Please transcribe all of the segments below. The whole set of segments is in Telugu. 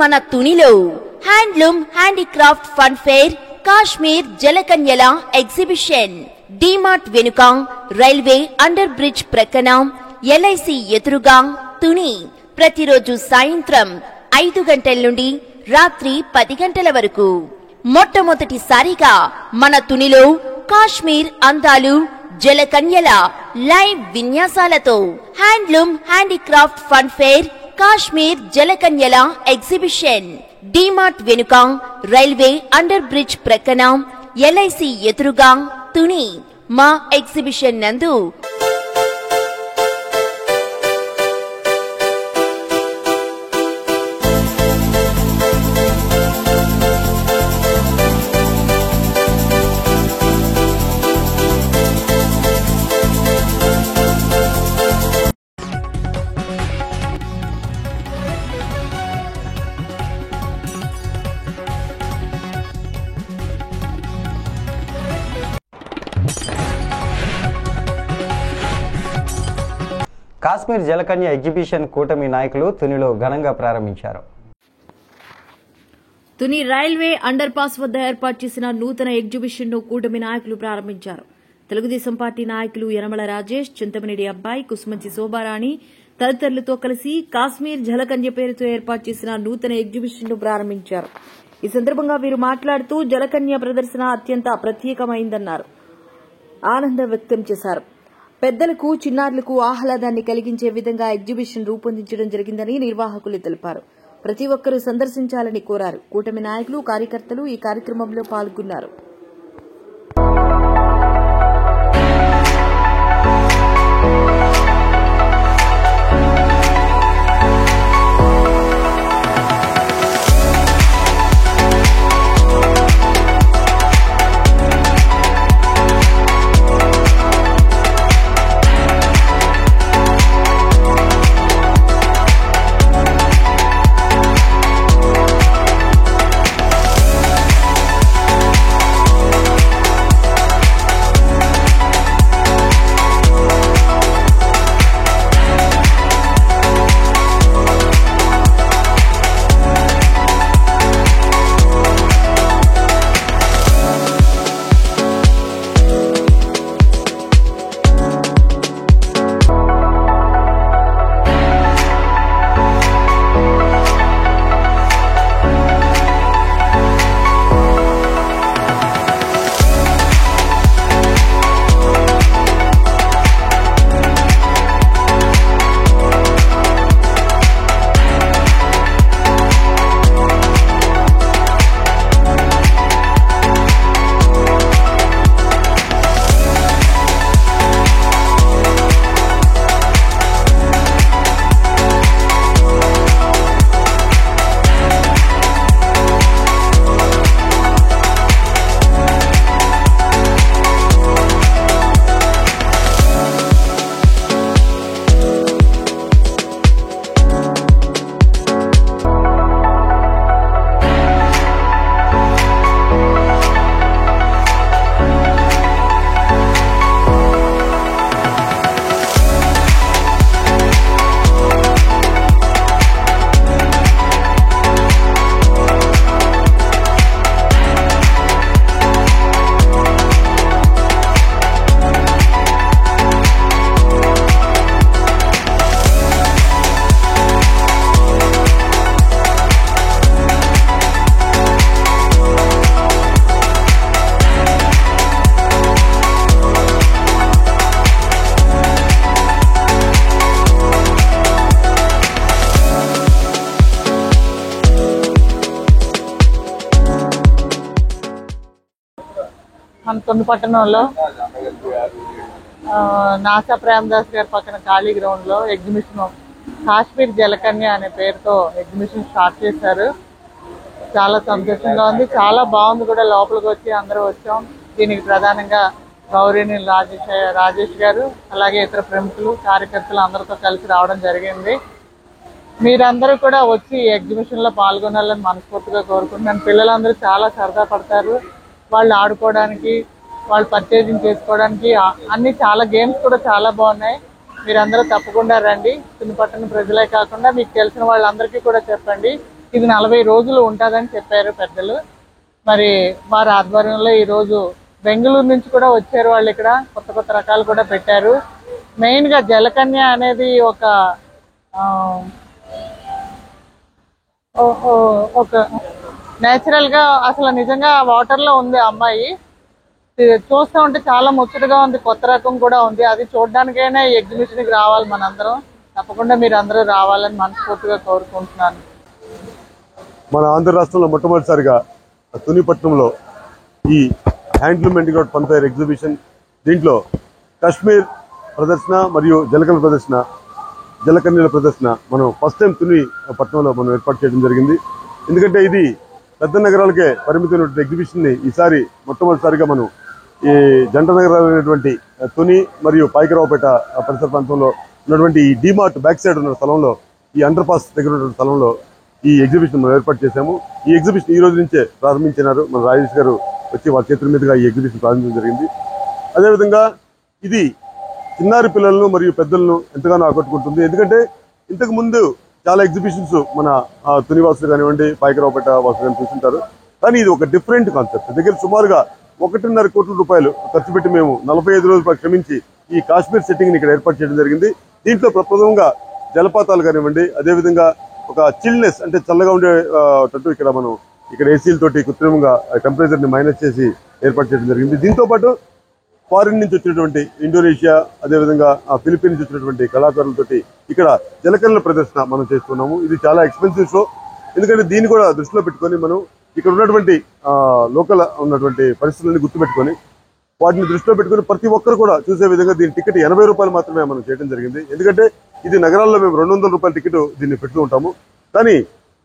మన తునిలో handloom handicraft fun fair Kashmir జలకన్యల ఎగ్జిబిషన్ డీమార్ట్ వెనుక రైల్వే అండర్ బ్రిడ్జ్ ప్రక్కన ఎల్ఐసి ఎదురుగా తుని ప్రతిరోజు సాయంత్రం 5 గంటల నుండి రాత్రి 10 గంటల వరకు మొట్టమొదటిసారిగా మన తునిలో కాశ్మీర్ అందాలు జలకన్యల లైవ్ విన్యాసాలతో handloom handicraft fun fair Kashmir జలకన్యల ఎగ్జిబిషన్ డీమార్ట్ వెనుక రైల్వే అండర్ బ్రిడ్జ్ ప్రక్కన ఎల్ఐసి ఎదురుగా తుని మా ఎగ్జిబిషన్ నందు కాశ్మీర్ జలకన్య ఎగ్జిబిషన్ కూటమి నాయకులు తునిలో ఘనంగా ప్రారంభించారు. తుని రైల్వే అండర్ పాస్ వద్ద ఏర్పాటు చేసిన నూతన ఎగ్జిబిషన్ ను కూటమి నాయకులు ప్రారంభించారు. తెలుగుదేశం పార్టీ నాయకులు యనమల రాజేష్, చింతమనేని అబ్బాయి, కుసుమంచి శోభారాణి తదితరులతో కలిసి కాశ్మీర్ జలకన్య పేరుతో ఏర్పాటు చేసిన నూతన ఎగ్జిబిషన్ ను ప్రారంభించారు. ఈ సందర్భంగా వీరు మాట్లాడుతూ జలకన్య ప్రదర్శన అత్యంత ప్రత్యేకమైందన్నారు. ఆనందం వ్యక్తం చేశారు. పెద్దలకు చిన్నారులకు ఆహ్లాదాన్ని కలిగించే విధంగా ఎగ్జిబిషన్ రూపొందించడం జరిగిందని నిర్వాహకులు తెలిపారు. ప్రతి ఒక్కరూ సందర్శించాలని కోరారు. కూటమి నాయకులు, కార్యకర్తలు ఈ కార్యక్రమంలో పాల్గొన్నారు. మన తొండి పట్టణంలో నాసా ప్రేమదాస్ గారి పక్కన ఖాళీ గ్రౌండ్లో ఎగ్జిబిషన్ కాశ్మీర్ జలకన్య అనే పేరుతో ఎగ్జిబిషన్ స్టార్ట్ చేశారు. చాలా సంతోషంగా ఉంది, చాలా బాగుంది కూడా. లోపలికి వచ్చి అందరూ వచ్చాం. దీనికి ప్రధానంగా గౌరీని రాజేష్ గారు అలాగే ఇతర ప్రముఖులు, కార్యకర్తలు అందరితో కలిసి రావడం జరిగింది. మీరందరూ కూడా వచ్చి ఎగ్జిబిషన్లో పాల్గొనాలని మనస్ఫూర్తిగా కోరుకుంటున్నాను. పిల్లలందరూ చాలా సరదా పడతారు. వాళ్ళు ఆడుకోవడానికి, వాళ్ళు పర్చేజింగ్ చేసుకోవడానికి అన్ని చాలా గేమ్స్ కూడా చాలా బాగున్నాయి. మీరందరూ తప్పకుండా రండి. తుని పట్టణ ప్రజలే కాకుండా మీకు తెలిసిన వాళ్ళందరికీ కూడా చెప్పండి. ఇది 40 రోజులు ఉంటుందని చెప్పారు పెద్దలు. మరి వారి ఆధ్వర్యంలో ఈరోజు బెంగళూరు నుంచి కూడా వచ్చారు వాళ్ళు. ఇక్కడ కొత్త కొత్త రకాలు కూడా పెట్టారు. మెయిన్గా జలకన్య అనేది ఒక నేచురల్గా అసలు నిజంగా వాటర్లో ఉంది అమ్మాయి. చూస్తూ ఉంటే చాలా ముచ్చటగా ఉంది. కొత్త రకం కూడా ఉంది. అది చూడడానికైనా ఈ ఎగ్జిబిషన్కి రావాలి మనందరం. తప్పకుండా మీరు అందరూ రావాలని మనస్ఫూర్తిగా కోరుకుంటున్నాను. మన ఆంధ్ర రాష్ట్రంలో మొట్టమొదటిసారిగా తునిపట్నంలో ఈ handloom handicraft fun fair exhibition, దీంట్లో కాశ్మీర్ ప్రదర్శన మరియు జలకన్యల ప్రదర్శన, జలకన్యల ప్రదర్శన మనం ఫస్ట్ టైం తుని పట్టణంలో మనం ఏర్పాటు చేయడం జరిగింది. ఎందుకంటే ఇది పెద్ద నగరాలకే పరిమితమైనటువంటి ఎగ్జిబిషన్ని ఈసారి మొట్టమొదటిసారిగా మనం ఈ జంట నగరాలైనటువంటి తుని మరియు పాయకరావుపేట పరిసర ప్రాంతంలో ఉన్నటువంటి ఈ డీమార్ట్ బ్యాక్ సైడ్ ఉన్న స్థలంలో, ఈ అండర్ పాస్ దగ్గర ఉన్న స్థలంలో ఈ ఎగ్జిబిషన్ మనం ఏర్పాటు చేశాము. ఈ ఎగ్జిబిషన్ ఈ రోజు నుంచే ప్రారంభించినారు. మన రాజేష్ గారు వచ్చి వాళ్ళ చేతుల మీదుగా ఈ ఎగ్జిబిషన్ ప్రారంభించడం జరిగింది. అదేవిధంగా ఇది చిన్నారి పిల్లలను మరియు పెద్దలను ఎంతగానో ఆకట్టుకుంటుంది. ఎందుకంటే ఇంతకు ముందు చాలా ఎగ్జిబిషన్స్ మన తుని వాసులు కానివ్వండి, పాయకరావుపేట వాసులు కానీ చూస్తుంటారు. కానీ ఇది ఒక డిఫరెంట్ కాన్సెప్ట్. దగ్గర సుమారుగా 1.5 కోట్ల రూపాయలు ఖర్చు పెట్టి మేము 45 రోజులు శ్రమించి ఈ కాశ్మీర్ సెట్టింగ్ ని ఇక్కడ ఏర్పాటు చేయడం జరిగింది. దీంట్లో ప్రప్రథమంగా జలపాతాలు కానివ్వండి, అదేవిధంగా ఒక చిల్నెస్ అంటే చల్లగా ఉండేటట్టు ఇక్కడ ఏసీలతోటి కృత్రిమంగా టెంపరేచర్ ని మైనస్ చేసి ఏర్పాటు చేయడం జరిగింది. దీంతో పాటు ఫారిన్ నుంచి వచ్చినటువంటి ఇండోనేషియా, అదేవిధంగా ఫిలిప్పీన్స్ నుంచి వచ్చినటువంటి కళాకారులతోటి ఇక్కడ జలకన్యల ప్రదర్శన మనం చేస్తున్నాము. ఇది చాలా ఎక్స్పెన్సివ్ షో. ఎందుకంటే దీన్ని కూడా దృష్టిలో పెట్టుకొని మనం ఇక్కడ ఉన్నటువంటి లోకల్ ఉన్నటువంటి పరిస్థితులను గుర్తుపెట్టుకొని వాటిని దృష్టిలో పెట్టుకుని ప్రతి ఒక్కరు కూడా చూసే విధంగా దీని టికెట్ 80 రూపాయలు మాత్రమే మనం చేయడం జరిగింది. ఎందుకంటే ఇది నగరాల్లో మేము 200 రూపాయల టికెట్ దీన్ని పెడుతూ ఉంటాము. కానీ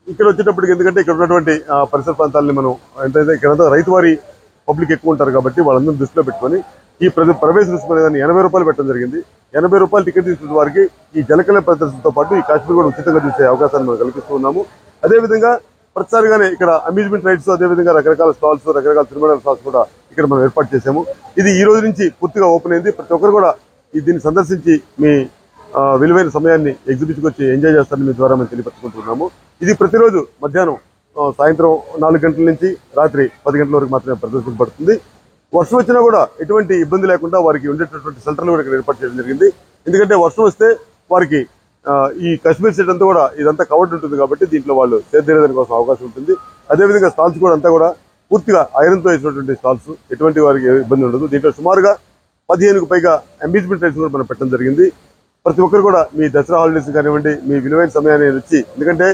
ఇక్కడ వచ్చేటప్పటికి ఎందుకంటే ఇక్కడ ఉన్నటువంటి పరిసర ప్రాంతాలని మనం ఎంతైతే ఇక్కడ రైతు వారి పబ్లిక్ ఎక్కువ ఉంటారు కాబట్టి వాళ్ళందరూ దృష్టిలో పెట్టుకొని ఈ ప్రవేశ రుసుము 80 రూపాయలు పెట్టడం జరిగింది. 80 రూపాయలు టికెట్ తీసుకున్న వారికి ఈ జలకన్య ప్రదర్శనతో పాటు ఈ కాశ్మీర్ కూడా ఉచితంగా చూసే అవకాశాన్ని మనం కల్పిస్తూ ఉన్నాము. అదేవిధంగా ప్రతిసారిగానే ఇక్కడ అమ్యూజ్మెంట్ రైడ్స్, అదేవిధంగా రకరకాల స్టాల్స్, రకరకాల తిరుమల స్టాల్స్ కూడా ఇక్కడ మనం ఏర్పాటు చేశాము. ఇది ఈ రోజు నుంచి పూర్తిగా ఓపెన్ అయింది. ప్రతి ఒక్కరు కూడా దీన్ని సందర్శించి మీ విలువైన సమయాన్ని ఎగ్జిబిషన్కి వచ్చి ఎంజాయ్ చేస్తారని మీ ద్వారా మేము తెలియపరుచుకుంటున్నాము. ఇది ప్రతిరోజు మధ్యాహ్నం సాయంత్రం 4 గంటల నుంచి రాత్రి 10 గంటల వరకు మాత్రమే ప్రదర్శించబడుతుంది. వర్షం వచ్చినా కూడా ఎటువంటి ఇబ్బంది లేకుండా వారికి ఉండేటటువంటి షెల్టర్లు కూడా ఇక్కడ ఏర్పాటు చేయడం జరిగింది. ఎందుకంటే వర్షం వస్తే వారికి ఈ కాశ్మీర్ సెట్ అంతా కూడా ఇదంతా కవర్డ్ ఉంటుంది కాబట్టి దీంట్లో వాళ్ళు సేద్యదాని కోసం అవకాశం ఉంటుంది. అదేవిధంగా స్టాల్స్ కూడా అంతా కూడా పూర్తిగా ఐరన్తో వేసినటువంటి స్టాల్స్, ఎటువంటి వారికి ఇబ్బంది ఉండదు. దీంట్లో సుమారుగా 15కు పైగా అమ్యూజ్మెంట్ రైడ్స్ కూడా మనం పెట్టడం జరిగింది. ప్రతి ఒక్కరు కూడా మీ దసరా హాలిడేస్ కానివ్వండి, మీ విలువైన సమయాన్ని వచ్చి, ఎందుకంటే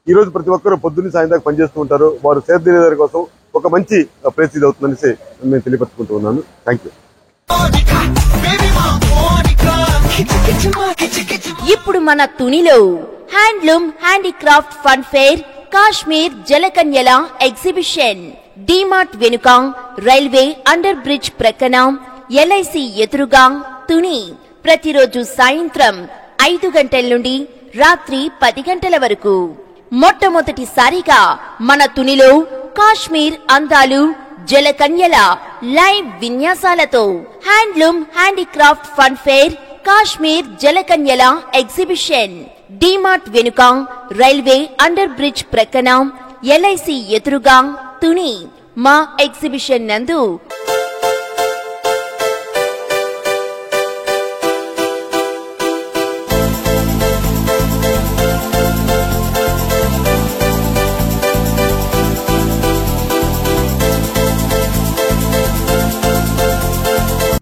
ఈ రోజు ప్రతి ఒక్కరు పొద్దున్న సాయం దాకా పనిచేస్తూ ఉంటారు. వారు సేద్యదాని కోసం ఒక మంచి ప్లేస్ ఇది అవుతుందనేసి నేను తెలియపరుచుకుంటూ ఉన్నాను. Thank you. ఇప్పుడు మన తునిలో handloom handicraft fun fair Kashmir జలకన్యల ఎగ్జిబిషన్ డీమార్ట్ వెనుక, రైల్వే అండర్ బ్రిడ్జ్ ప్రక్కన, LIC ఎదురుగా తుని. ప్రతిరోజు సాయంత్రం 5 గంటల నుండి రాత్రి 10 గంటల వరకు. మొట్టమొదటిసారిగా మన తునిలో కాశ్మీర్ అందాలు, జలకన్యల లైవ్ విన్యాసాలతో handloom handicraft fun fair Kashmir జలకన్యల ఎగ్జిబిషన్ డీమార్ట్ వెనుక, రైల్వే అండర్ బ్రిడ్జ్ ప్రక్కన, LIC ఎదురుగా తుని. మా ఎగ్జిబిషన్ నందు